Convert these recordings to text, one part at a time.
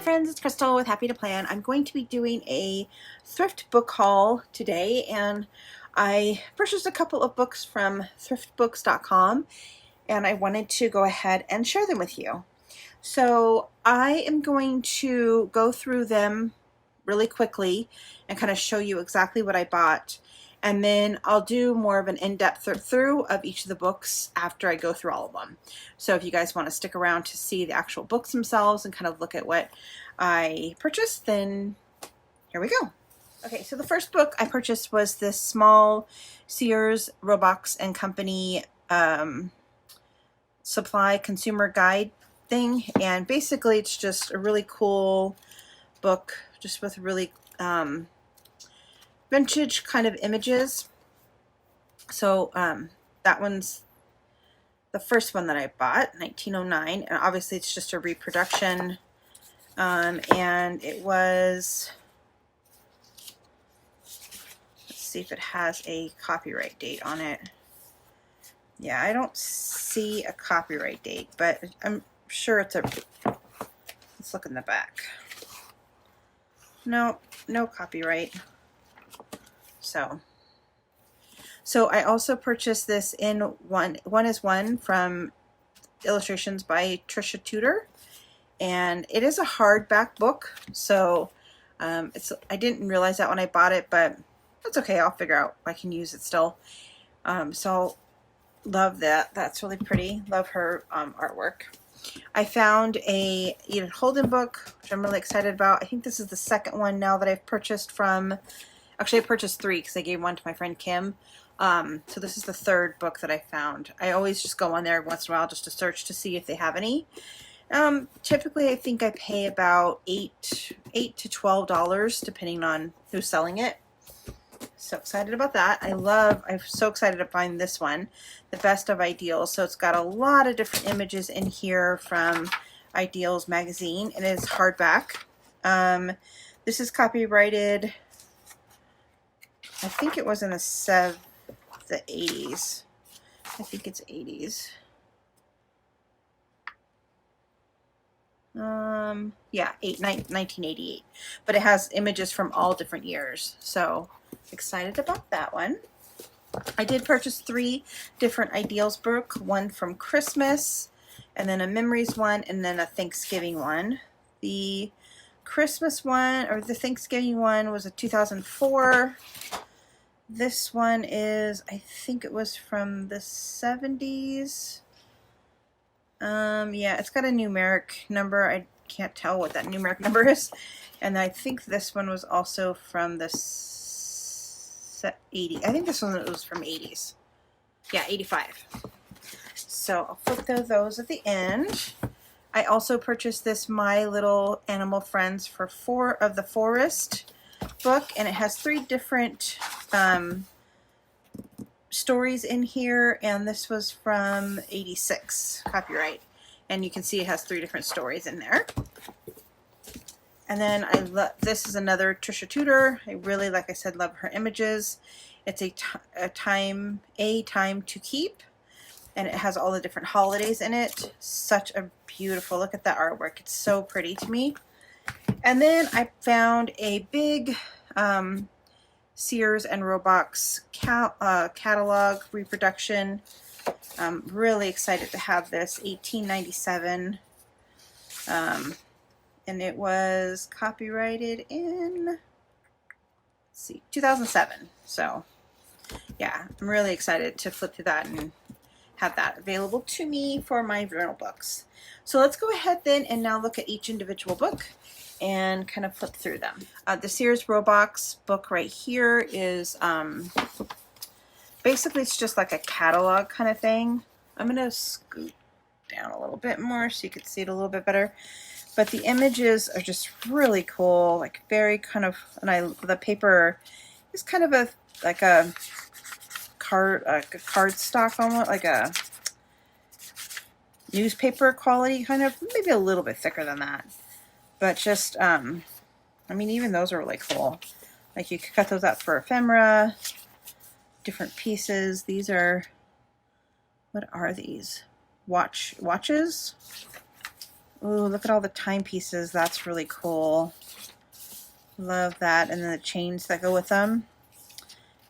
friends, it's Crystal with Happy to Plan. I'm going to be doing a thrift book haul today, and I purchased a couple of books from thriftbooks.com, and I wanted to go ahead and share them with you. So I am going to go through them really quickly and kind of show you exactly what I bought, and then I'll do more of an in-depth through of each of the books after I go through all of them. So if you guys want to stick around to see the actual books themselves and kind of look at what I purchased, then here we go. Okay, so the first book I purchased was this small Sears, Roebuck and Company supply consumer guide thing, and basically it's just a really cool book just with really vintage kind of images. So that one's the first one that I bought, 1909, and obviously it's just a reproduction, and it was, let's see if it has a copyright date on it. Yeah, I don't see a copyright date, but I'm sure it's a, let's look in the back. No copyright. So I also purchased this in One is One from illustrations by Trisha Tudor, and it is a hardback book, so I didn't realize that when I bought it, but that's okay. I'll figure out I can use it still. So love that. That's really pretty. Love her artwork. I found a Edith Holden book, which I'm really excited about. I think this is the second one now that I've purchased from. Actually, I purchased 3 because I gave one to my friend Kim. So this is the third book that I found. I always just go on there once in a while just to search to see if they have any. Typically, I think I pay about $8 to $12 depending on who's selling it. So excited about that. I'm so excited to find this one, The Best of Ideals. So it's got a lot of different images in here from Ideals magazine. It is hardback. This is copyrighted, I think it was in the 80s. I think it's 80s. Yeah, 1988. But it has images from all different years. So excited about that one. I did purchase 3 different Ideals book, one from Christmas, and then a Memories one, and then a Thanksgiving one. The Christmas one, or the Thanksgiving one, was a 2004. This one is, I think it was from the 70s. Yeah, it's got a numeric number. I can't tell what that numeric number is. And I think this one was also from the 80s. I think this one was from 80s. Yeah, 85. So I'll flip those at the end. I also purchased this My Little Animal Friends for 4 of the Forest book, and it has 3 different stories in here, and this was from 86 copyright, and you can see it has 3 different stories in there. And then this is another Trisha Tudor. I really, like I said, love her images. It's a time to keep, and it has all the different holidays in it. Such a beautiful, look at that artwork. It's so pretty to me. And then I found a big Sears and Roebuck catalog reproduction. I'm really excited to have this, 1897. And it was copyrighted in, let's see, 2007. So yeah, I'm really excited to flip through that and have that available to me for my journal books. So let's go ahead then and now look at each individual book and kind of flip through them. The Sears Roebuck book right here is basically, it's just like a catalog kind of thing. I'm going to scoot down a little bit more so you can see it a little bit better. But the images are just really cool, like very kind of, and the paper is kind of a card stock, almost like a newspaper quality, kind of, maybe a little bit thicker than that. But just, I mean, even those are really cool. Like you could cut those out for ephemera, different pieces. These are, what are these? Watches? Ooh, look at all the timepieces. That's really cool. Love that. And then the chains that go with them.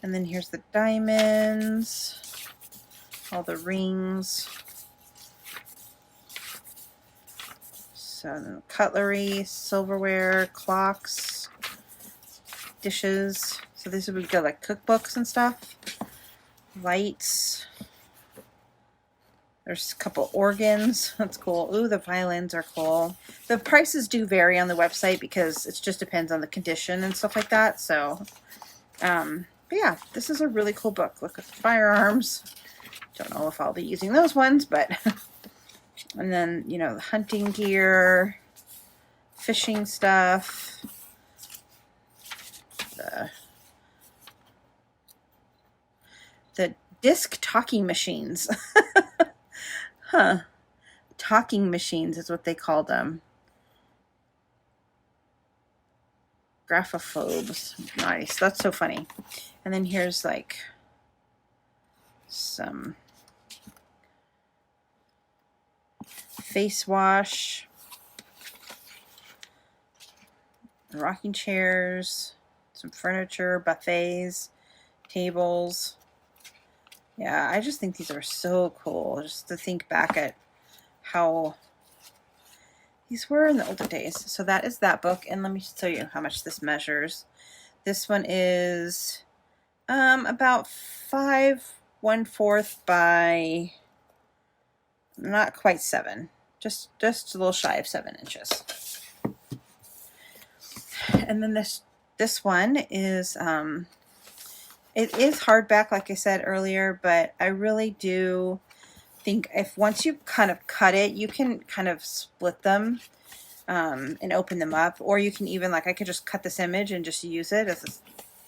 And then here's the diamonds, all the rings. So cutlery, silverware, clocks, dishes. So these would be good, like cookbooks and stuff. Lights. There's a couple organs. That's cool. Ooh, the violins are cool. The prices do vary on the website because it just depends on the condition and stuff like that. So, but yeah, this is a really cool book. Look at the firearms. Don't know if I'll be using those ones, but and then, you know, the hunting gear, fishing stuff, the disc talking machines. Huh. Talking machines is what they called them. Graphophobes. Nice. That's so funny. And then here's like some face wash, rocking chairs, some furniture, buffets, tables. Yeah, I just think these are so cool, just to think back at how these were in the older days. So that is that book, and let me show you how much this measures. This one is about 5 1/4 by not quite 7, just a little shy of 7 inches. And then this one is it is hardback, like I said earlier, but I really do think if once you kind of cut it, you can kind of split them and open them up, or you can even, like, I could just cut this image and just use it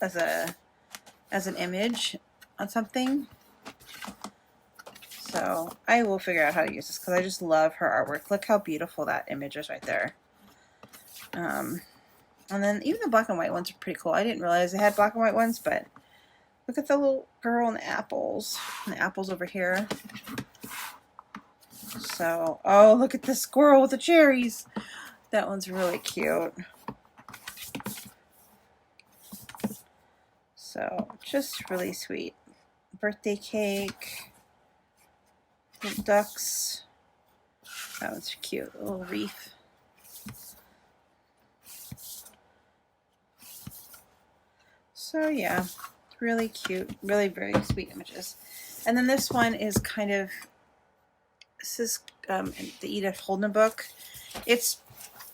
as an image on something. So I will figure out how to use this because I just love her artwork. Look how beautiful that image is right there. And then even the black and white ones are pretty cool. I didn't realize they had black and white ones, but look at the little girl and the apples. And the apples over here. So, oh, look at the squirrel with the cherries. That one's really cute. So, just really sweet. Birthday cake. Little ducks. That one's cute. A little wreath. So, yeah. Really cute. Really, very sweet images. And then this one is kind of, this is the Edith Holden book. It's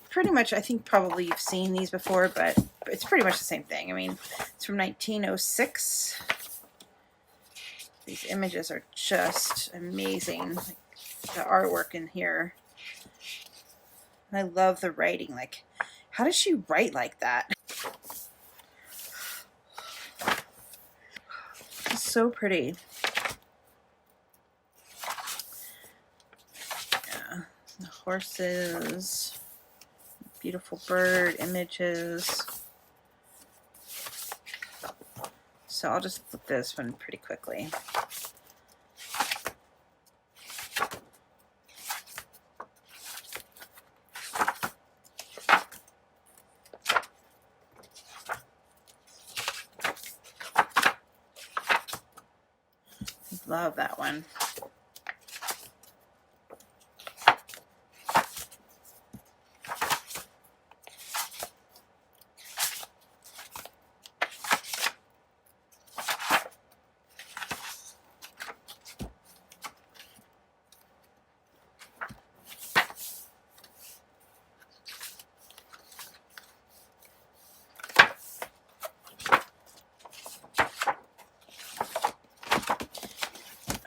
pretty much, I think probably you've seen these before, but it's pretty much the same thing. I mean, it's from 1906. These images are just amazing. Like, the artwork in here. And I love the writing. Like, how does she write like that? It's so pretty. Yeah, the horses, beautiful bird images. So I'll just flip this one pretty quickly. Love that one.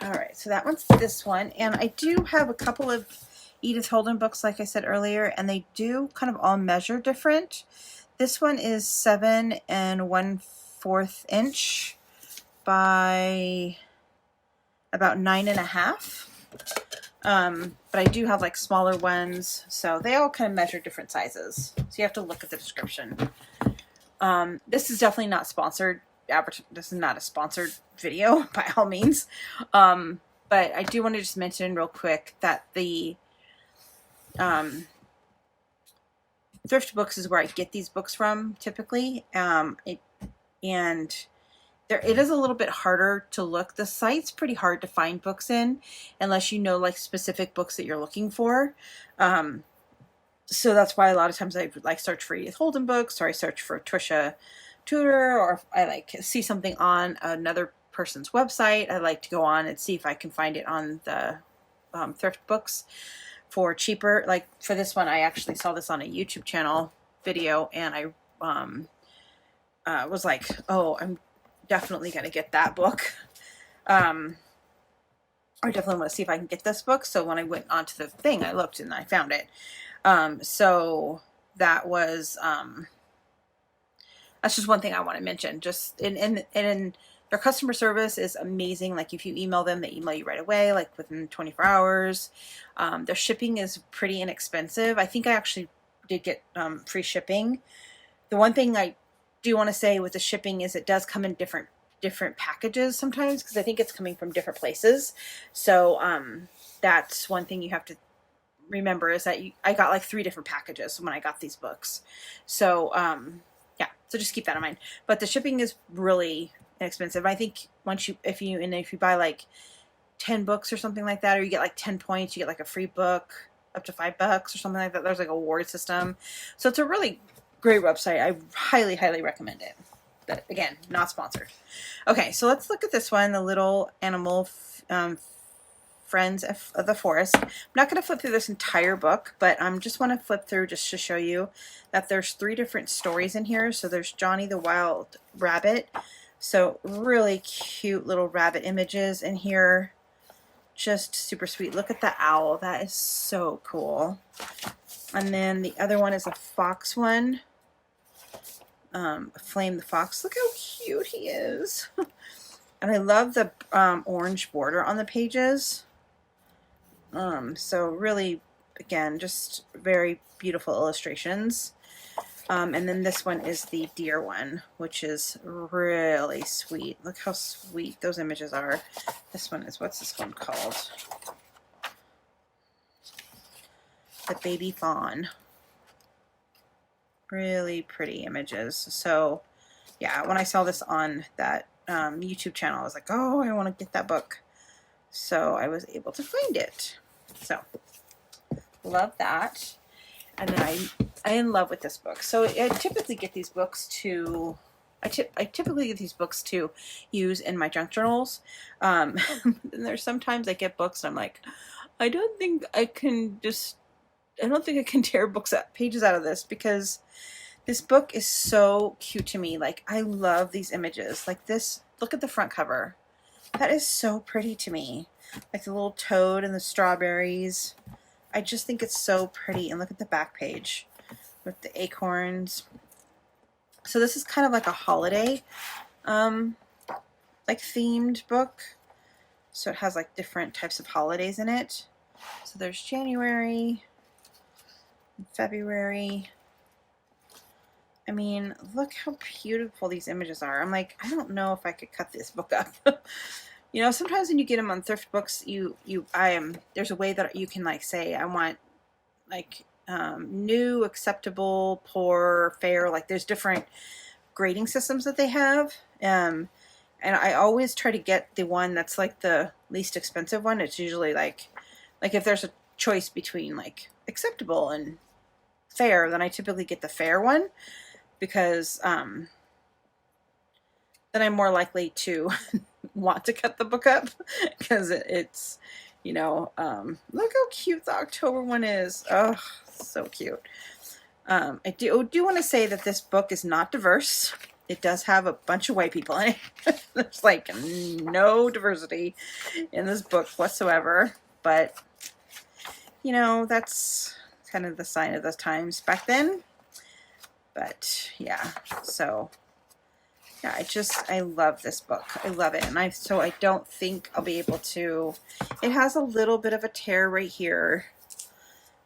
Alright, so that one's this one, and I do have a couple of Edith Holden books, like I said earlier, and they do kind of all measure different. This one is 7 1/4 inch by about 9.5. But I do have like smaller ones, so they all kind of measure different sizes. So you have to look at the description. This is definitely not sponsored. This is not a sponsored video by all means. But I do want to just mention real quick that the thrift books is where I get these books from typically. And it is a little bit harder to look. The site's pretty hard to find books in unless you know like specific books that you're looking for. So that's why a lot of times I like search for Edith Holden books, or I search for Trisha Tutor, or if I like see something on another person's website, I like to go on and see if I can find it on the thrift books for cheaper. Like for this one, I actually saw this on a YouTube channel video, and I was like, oh, I'm definitely going to get that book. I definitely want to see if I can get this book. So when I went onto the thing, I looked and I found it. So that was, that's just one thing I want to mention. Just and their customer service is amazing. Like if you email them, they email you right away, like within 24 hours. Their shipping is pretty inexpensive. I think I actually did get free shipping. The one thing I do want to say with the shipping is it does come in different packages sometimes, because I think it's coming from different places. So that's one thing you have to remember, is that I got like 3 different packages when I got these books. So yeah, so just keep that in mind. But the shipping is really inexpensive. I think if you buy like 10 books or something like that, or you get like 10 points, you get like a free book up to $5 or something like that. There's like a award system. So it's a really great website. I highly, highly recommend it. But again, not sponsored. Okay, so let's look at this one, the Little Animal Friends of the Forest. I'm not going to flip through this entire book, but I just want to flip through just to show you that there's 3 different stories in here. So there's Johnny the Wild Rabbit. So really cute little rabbit images in here. Just super sweet. Look at the owl. That is so cool. And then the other one is a fox one. Flame the Fox. Look how cute he is. And I love the orange border on the pages. So really, again, just very beautiful illustrations. And then this one is the deer one, which is really sweet. Look how sweet those images are. This one is, what's this one called? The Baby Fawn. Really pretty images. So yeah, when I saw this on that YouTube channel, I was like, oh, I want to get that book. So I was able to find it. So love that. And then I'm in love with this book. So I typically get these books to use in my junk journals. And there's sometimes I get books and I'm like, I don't think I can tear pages out of this, because this book is so cute to me. Like, I love these images. Like this, look at the front cover. That is so pretty to me. Like the little toad and the strawberries. I just think it's so pretty. And look at the back page with the acorns. So this is kind of like a holiday, like themed book. So it has like different types of holidays in it. So there's January, February. I mean, look how beautiful these images are. I'm like, I don't know if I could cut this book up. You know, sometimes when you get them on thrift books, there's a way that you can like say, I want like new, acceptable, poor, fair. Like there's different grading systems that they have. And I always try to get the one that's like the least expensive one. It's usually like if there's a choice between like acceptable and fair, then I typically get the fair one, because then I'm more likely to want to cut the book up, because it's, you know, look how cute the October one is. Oh, so cute. I do want to say that this book is not diverse. It does have a bunch of white people in it. There's like no diversity in this book whatsoever, but you know, that's kind of the sign of the times back then. But yeah, so yeah, I love this book. I love it. And so I don't think I'll be able to, it has a little bit of a tear right here,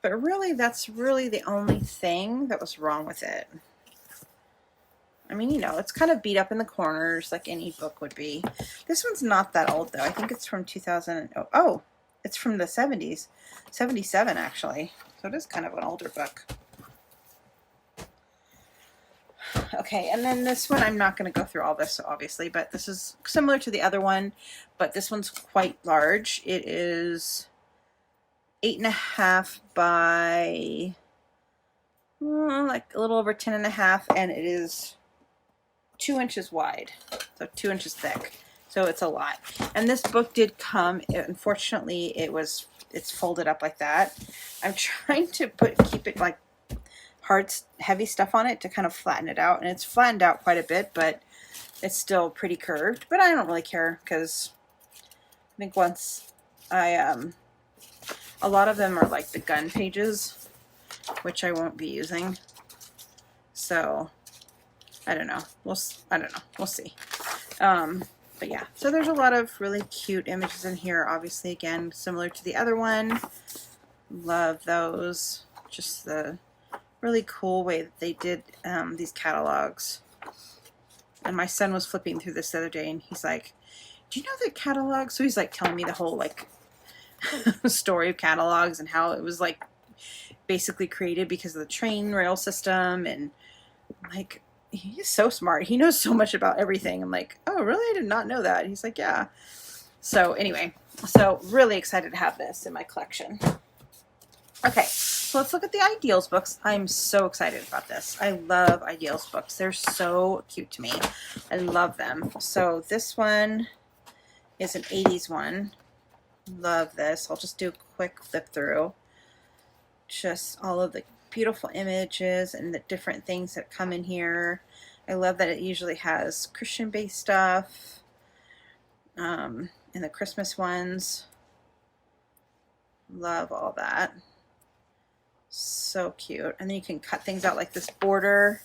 but really that's really the only thing that was wrong with it. I mean, you know, it's kind of beat up in the corners like any book would be. This one's not that old though. I think it's from 2000. Oh, it's from the 70s, 77 actually. So it is kind of an older book. Okay, and then this one, I'm not going to go through all this, obviously, but this is similar to the other one, but this one's quite large. It is 8.5 by like a little over 10.5, and it is 2 inches wide, so 2 inches thick. So it's a lot. And this book did come, unfortunately, it's folded up like that. I'm trying to keep it like hard, heavy stuff on it to kind of flatten it out, and it's flattened out quite a bit, but it's still pretty curved. But I don't really care, because I think once a lot of them are like the gun pages, which I won't be using. So I don't know. We'll see. But yeah, so there's a lot of really cute images in here. Obviously, again, similar to the other one. Love those. Just the really cool way that they did these catalogs. And my son was flipping through this the other day, and he's like, "Do you know the catalog?" So he's like telling me the whole like story of catalogs and how it was like basically created because of the train rail system, and like, he's so smart. He knows so much about everything. I'm like, oh, really? I did not know that. He's like, yeah. So anyway, so really excited to have this in my collection. Okay, so let's look at the Ideals books. I'm so excited about this. I love Ideals books. They're so cute to me. I love them. So this one is an 80s one. Love this. I'll just do a quick flip through. Just all of the beautiful images and the different things that come in here. I love that it usually has Christian-based stuff in the Christmas ones. Love all that. So cute. And then you can cut things out like this border.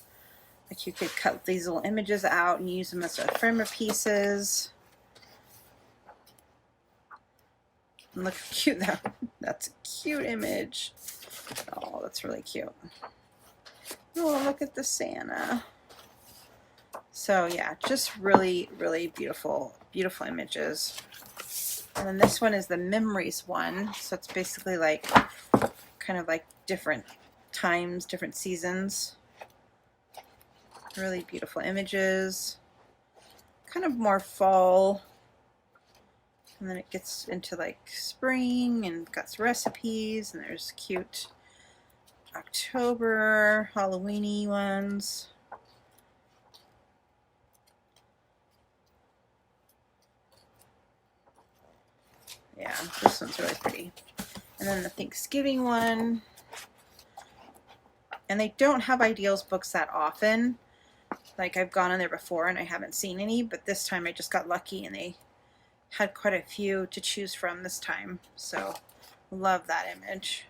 Like you could cut these little images out and use them as ephemera pieces. And look how cute that. That's a cute image. Oh, that's really cute. Oh, look at the Santa. So yeah, just really, really beautiful, beautiful images. And then this one is the Memories one. So it's basically like, kind of like different times, different seasons. Really beautiful images. Kind of more fall. And then it gets into like spring and got some recipes, and there's cute October, Halloween-y ones. Yeah, this one's really pretty. And then the Thanksgiving one. And they don't have Ideals books that often. Like, I've gone in there before and I haven't seen any, but this time I just got lucky and they had quite a few to choose from this time. So, love that image.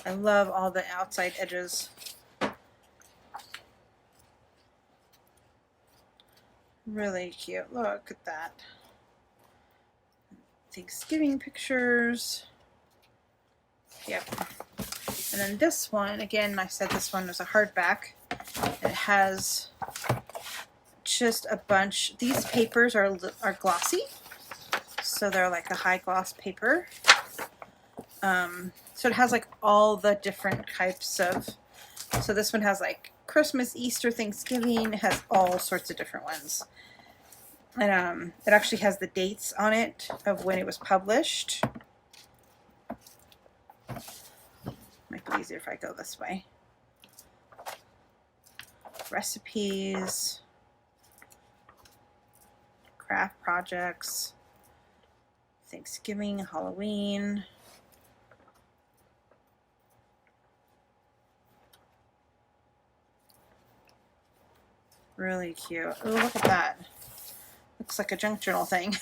I love all the outside edges. Really cute. Look at that. Thanksgiving pictures. Yep. And then this one, again, I said this one was a hardback. It has just a bunch. These papers are glossy, so they're like a high gloss paper. So it has like all the different types of. So this one has like Christmas, Easter, Thanksgiving. It has all sorts of different ones. And it actually has the dates on it of when it was published. Might be easier if I go this way. Recipes, craft projects, Thanksgiving, Halloween. Really cute. Oh, look at that. Looks like a junk journal thing.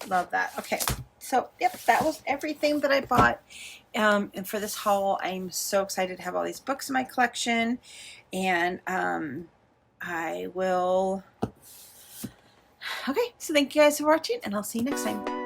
Love that. Okay, so yep, that was everything that I bought. And for this haul, I'm so excited to have all these books in my collection. And I will... Okay, so thank you guys for watching, and I'll see you next time.